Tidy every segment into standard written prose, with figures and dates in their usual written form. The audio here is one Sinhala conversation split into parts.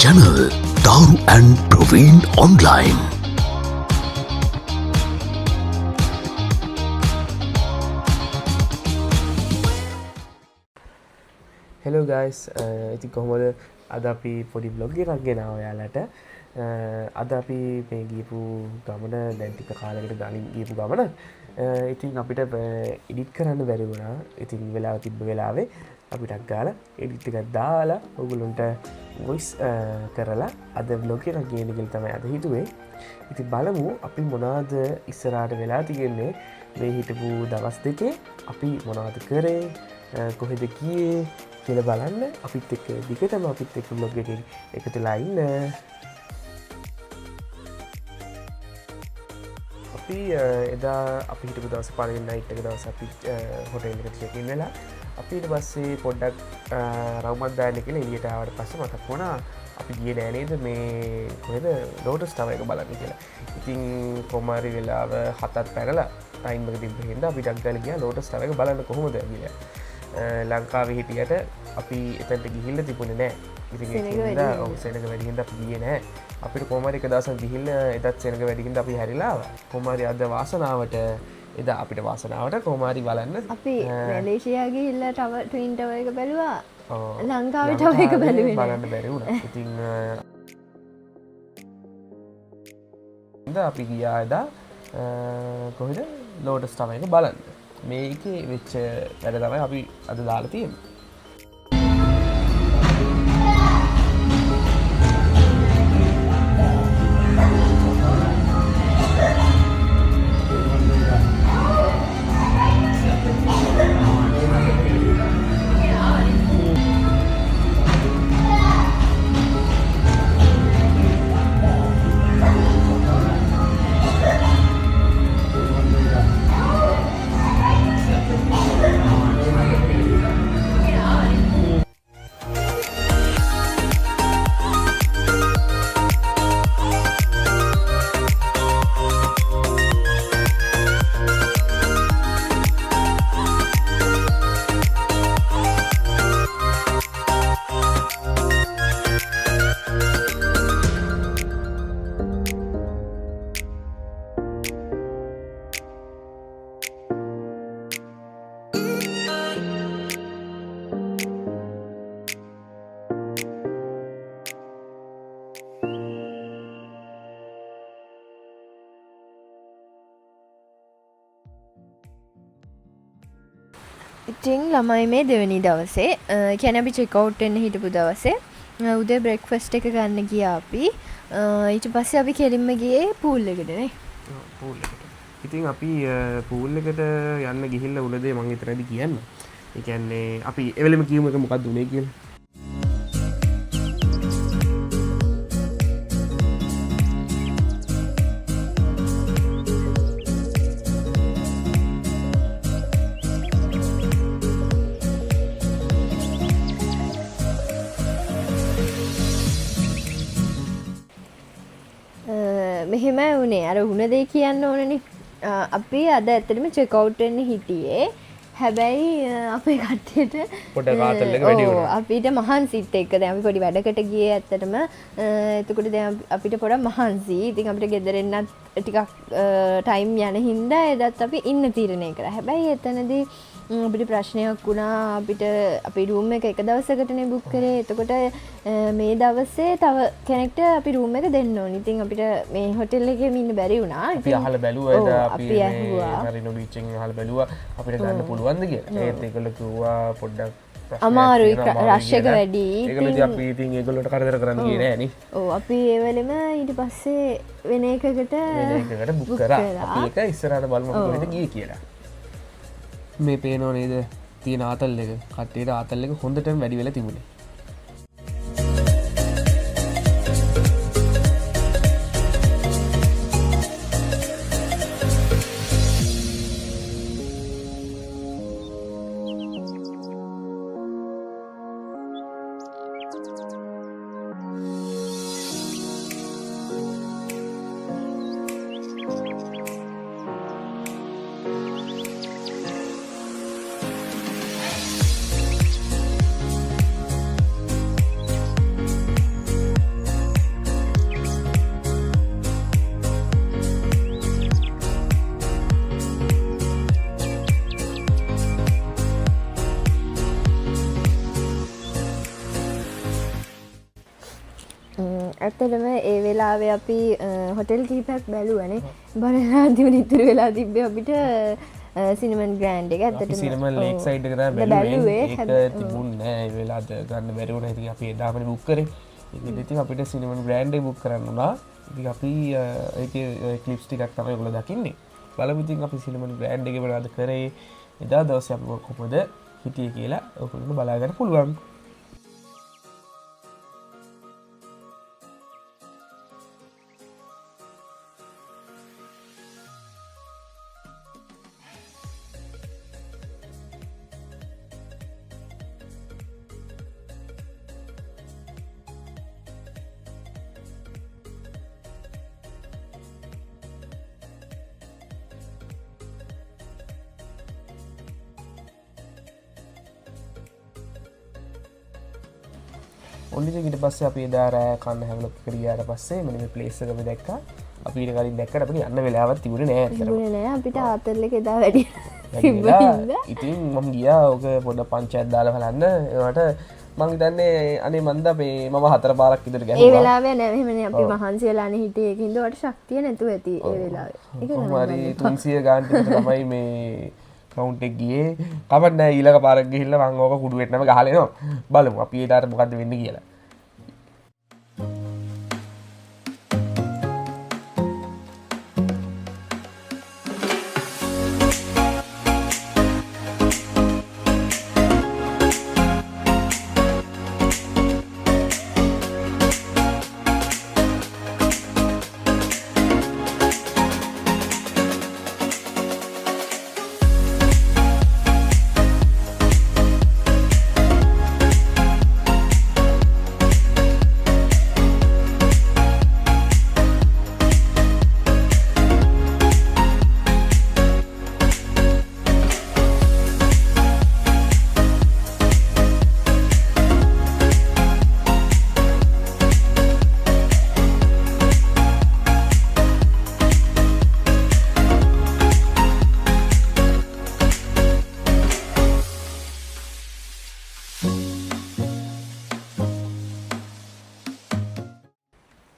channel Daru and Praveen Online. Hello guys, ඉතින් කොහොමද අද අපි පොඩි බ්ලොග් එකක් ගෙනාවා ඔයාලට. අද අපි මේ ගියපු ගමන දැන් ටික කාලයකට ගලින් ගියපු ගමන. ඉතින් අපිට එඩිට් කරන්න බැරි වුණා. ඉතින් වෙලාව තිබ්බ වෙලාවේ අපිට ගාලා එඩිට් එකක් දාලා ඔයගොල්ලන්ට වොයිස් කරලා අද බ්ලොග් එකක් ගේන්න කියලා තමයි අද හිතුවේ. ඉතින් බලමු අපි මොනවද ඉස්සරහට වෙලා තියෙන්නේ මේ හිටපු දවස් දෙකේ අපි මොනවද කරේ කොහෙද ගියේ කියලා බලන්න අපිත් එක්ක දිගටම අපිත් එක්ක බ්ලොග් එකේ එකතුලා ඉන්න. අපි එදා අපි හිටපු දවස් පළවෙනි නයිට් එක දවස් අපි හොටෙල් එකට චෙක් ඉන් වෙලා අපි ඊට පස්සේ පොඩ්ඩක් රවුමක් දාන්න කියලා එළියට ආවට පස්සේ මතක් වුණා අපි ගියේ නෑ නේද මේ කොහෙද ලෝටස් ටවර් එක බලන්න කියලා. ඉතින් කොමාරි වෙලාව 7ක් පැනලා ටයිම් එක තිබ්බ හින්දා අපි ඩක් ගාලා ගියා ලෝටස් ටවර් එක බලන්න කොහොමද කියලා. ලංකාවේ හිටියට අපි එතැන්ට ගිහිල්ල තිබුණේ නෑ. ඉතින් සෙනග වැඩිහින්ද අපි ගියේ නෑ. අපිට කොහමරි එක දවසක් ගිහිල්ල එදත් සෙනග වැඩිහින්ද අපි හැරිලා කොහමරි අද වාසනාවට එදා අපිට වාසනාවට කොහමරි බලන්න අපි මැලේසියා ගිහිල්ලා ට්වින් ටවර් එක බැලුවා. ලංකාවේ ටවර් එක බැලුවේ බලන්න බැරි වුණා. ඉතින් අපි ගියා එදා කොහෙද ලෝටස් ටවර් එක බලන්න. මේකේ වෙච්ච වැඩ තමයි අපි අද දාලා තියෙන්නේ. ඉතින් ළමයි මේ දෙවැනි දවසේ කියන්නේ අපි චෙක් අවුට් වෙන්න හිටපු දවසේ උදේ බ්‍රෙක්ෆාස්ට් එක ගන්න ගියා අපි. ඊට පස්සේ අපි කෙලින්ම ගියේ පූල් එකට නේ. පූල් එකට. ඉතින් අපි පූල් එකට යන්න ගිහිල්ලා උනදේ මම එතනදී කියන්න. ඒ කියන්නේ අපි එවෙලෙම කියමු එක මොකක්ද උනේ කියලා. මෙහෙම වුණේ අර වුණ දේ කියන්න ඕනනේ. අපි අද ඇත්තටම චෙක් අවුට් වෙන්න හිටියේ. හැබැයි අපේ කට්ටියට පොඩ්ඩක් ආතල් එක වැඩි වුණා. අපිට මහන්සිත් එක්ක දැන් අපි පොඩි වැඩකට ගියේ ඇත්තටම. එතකොට දැන් අපිට පොඩක් මහන්සි. ඉතින් අපිට ගෙදර එන්නත් ටිකක් ටයිම් යන හින්දා එදත් අපි ඉන්න තීරණය කරා. හැබැයි එතනදී අපිට ප්‍රශ්නයක් වුණා. අපිට අපේ රූම් එක දවසකටනේ බුක් කරේ. එතකොට මේ දවසේ තව කෙනෙක්ට අපි රූම් එක දෙන්න ඕනේ. ඉතින් අපිට මේ හොටෙල් එකේම ඉන්න බැරි වුණා. අපි අහලා බැලුවා එදා අපි මරිනෝ බීච් එකෙන් අහලා බැලුවා අපිට ගන්න පුළුවන්ද කියලා. ඒත් ඒගොල්ලෝ කිව්වා පොඩ්ඩක් අමාරුයි රෂ් එක වැඩි. ඒගොල්ලෝ අපි ඉතින් ඒගොල්ලෝට කරදර කරන්න ගියේ නෑ නේ. ඔව් අපි ඒ වෙලෙම ඊට පස්සේ වෙන එකකට බුක් කරා. අපි එක ඉස්සරහට බලමු කොහෙද ගියේ කියලා. මේ පේනෝ නේද තියෙන ආතල් එක කට්ටියට ආතල් එක හොඳටම වැඩි වෙලා තිබුණේ. ඇත්තටම ඒ වෙලාවේ අපි හොටෙල් කීපයක් බැලුවනේ බලලා තිබුණ ඉතුරු වෙලා තිබ්බේ අපිට සිනමන් ග්‍රෑන්ඩ් එක ඇත්තටම සිනමන් ලේක් සයිඩ් එක තමයි බැලුවේ ඒක තිබුණේ නෑ ඒ වෙලාවට ගන්න බැරි වුණා ඉතින් අපි එදාම බුක් කරේ ඉතින් ඉතින් අපිට සිනමන් ග්‍රෑන්ඩ් එක බුක් කරන්න උනා ඉතින් අපි ඒකේ ක්ලිප්ස් ටිකක් තමයි ඔයගොල්ලෝ දකින්නේ බලමු ඉතින් අපි සිනමන් ග්‍රෑන්ඩ් එකේ මොනවද කරේ එදා දවසේ අපි කොහොමද හිටියේ කියලා ඔයගොල්ලෝ බලා ගන්න පුළුවන් ඔන්න ඉතින් ඊට පස්සේ අපි එදා රෑ කන්න හැවලොක් එකට ගියාට පස්සේ මෙන්න මේ ප්ලේස් එක අපි දැක්කා. අපි ඊට කලින් දැක්කට අපිට යන්න වෙලාවක් තිබුණේ නෑ අතට. තිබුණේ නෑ අපිට ආතල් එක එදා වැඩි තිබ්බින්ද. ඉතින් මම ගියා ඔක පොඩ පංචායත් දාලා බලන්න. ඒවට මං හිතන්නේ අනේ මන්ද මේ මම 4 පාරක් විතර ගැහුවා. ඒ වෙලාවේ නෑ එහෙමනේ අපි මහන්සි වෙලානේ හිටියේ ඒකින්ද වට ශක්තිය නැතුව ඇති ඒ වෙලාවේ. ඒක තමයි 300 ගානට විතර තමයි මේ කවුන්ට් එක ගියේ. කමක් නෑ ඊළඟ පාරක් ගිහිල්ලා මං ඕක කුඩු වෙටනම ගහලා එනවා. බලමු අපි ඒදාට මොකද්ද වෙන්නේ කියලා.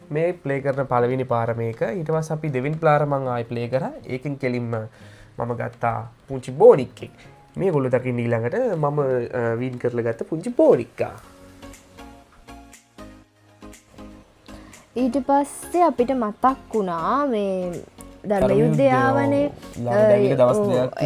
මේ ප්ලේ කරන පළවෙනි පාර මේක ඊට පස්සේ අපි දෙවෙනි පාර මම ආයි ප්ලේ කරා ඒකෙන් කෙලින්ම මම ගත්තා පුංචි බෝනික් එක මේගොල්ලෝ දකින්න ඊළඟට මම වීන් කරලා ගත්ත පුංචි බෝනික්කා ඊට පස්සේ අපිට මතක් වුණා මේ ධර්ම යුද්ධයාවනේ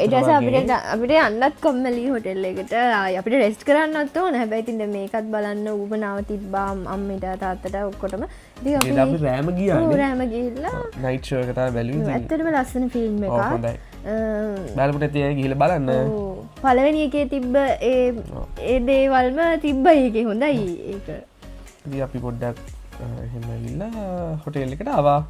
ඊට අපිට යන්නත් කොම්මලි හොටෙල් එකට අපිට රෙස්ට් කරන්නත් ඕන හැබැයි ඉතින් මේකත් බලන්න උවමනාව තිබ්බා අම්මිට තාත්තට ඔක්කොටම ඉතින් අපි රෑම ගියානේ රෑම ගිහිල්ලා නයිට් ෂෝ එක තමයි බැලුවේ ඇත්තටම ලස්සන ෆිල්ම් එකක් හොඳයි බලමුට තිය ගිහිල්ලා බලන්න පළවෙනි එකේ තිබ්බ ඒ දේවල්ම තිබ්බ ඒකේ හොඳයි ඒක ඉතින් අපි පොඩ්ඩක් එහෙම ගිහිල්ලා හොටෙල් එකට ආවා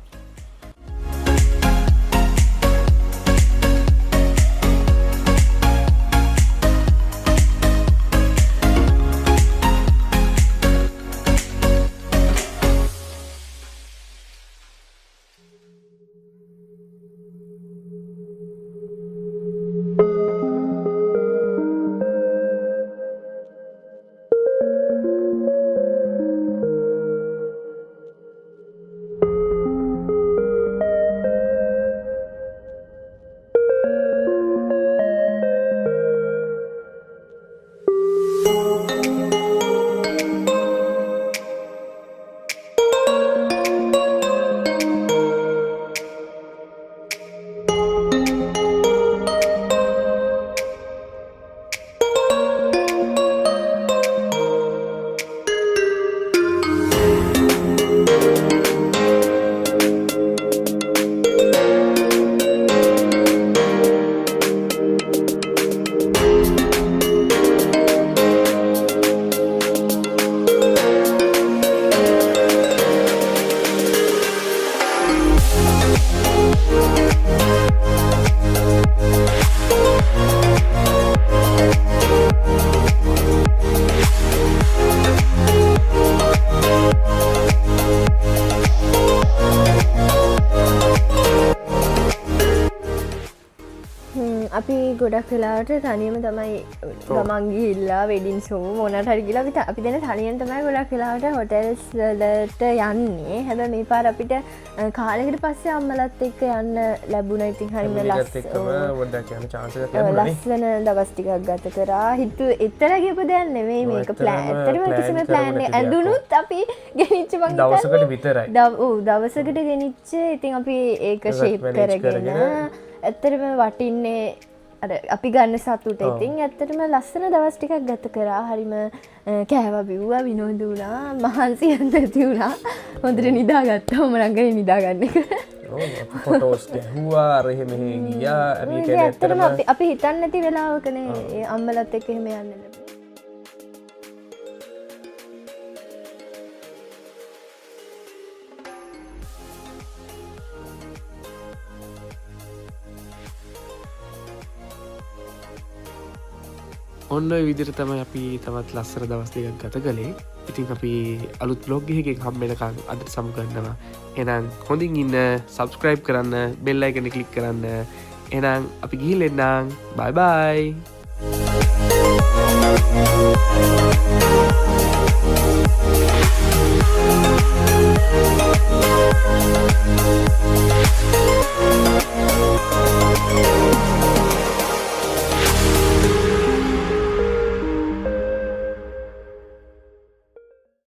අපි ගොඩක් වෙලාට තනියම තමයි ගමන් ගිහිල්ලා වෙඩින් ෂෝ මොනට හරි ගිහලා අපි දෙන තනියෙන් තමයි ගොඩක් වෙලාවට හොටෙල්ස් වලට යන්නේ. හැබැයි මේ පාර අපිට කාලෙකට පස්සේ අම්මලත් එක්ක යන්න ලැබුණා. ඉතින් හරිම ලස්සන දවස් ටිකක් ගත කරා. හිතුව එතන ගිහපු දෙයක් නෙමෙයි මේක ප්ලෑන්. ඇත්තටම කිසිම ප්ලෑන් එක ඇඳුනුත් අපි ගෙනිච්ච මං දවසකට විතරයි. දවසකට ගෙනිච්ච. ඉතින් අපි ඒක ෂේප් කරගෙන ඇත්තටම වටින්නේ අර අපි ගන්න සතුට. ඉතින් ඇත්තටම ලස්සන දවස් ටිකක් ගත කරා. හරිම කෑවා බිව්වා විනෝද වුණා. මහන්සි යන්න ඇති වුණා. හොඳට නිදාගත්තා. මරංගනේ නිදාගන්න එක. ෆොටෝස් ගැහුවා අර එහෙම ගියා. ඇත්තටම අපි හිතන්නේ නැති වෙලාවකනේ අම්මලත් එක්ක එහෙම යන්න ලැබුණා. ඔන්න විදිහට තමයි අපි තවත් ලස්සන දවස් දෙකක් ගත කළේ. ඉතින් අපි අලුත් බ්ලොග් එකකින් හම්බෙනකන් අද සමු ගන්නවා. එහෙනම් හොඳින් ඉන්න, subscribe කරන්න, bell icon එක click කරන්න. එහෙනම් අපි ගිහින් එන්නම්. bye bye.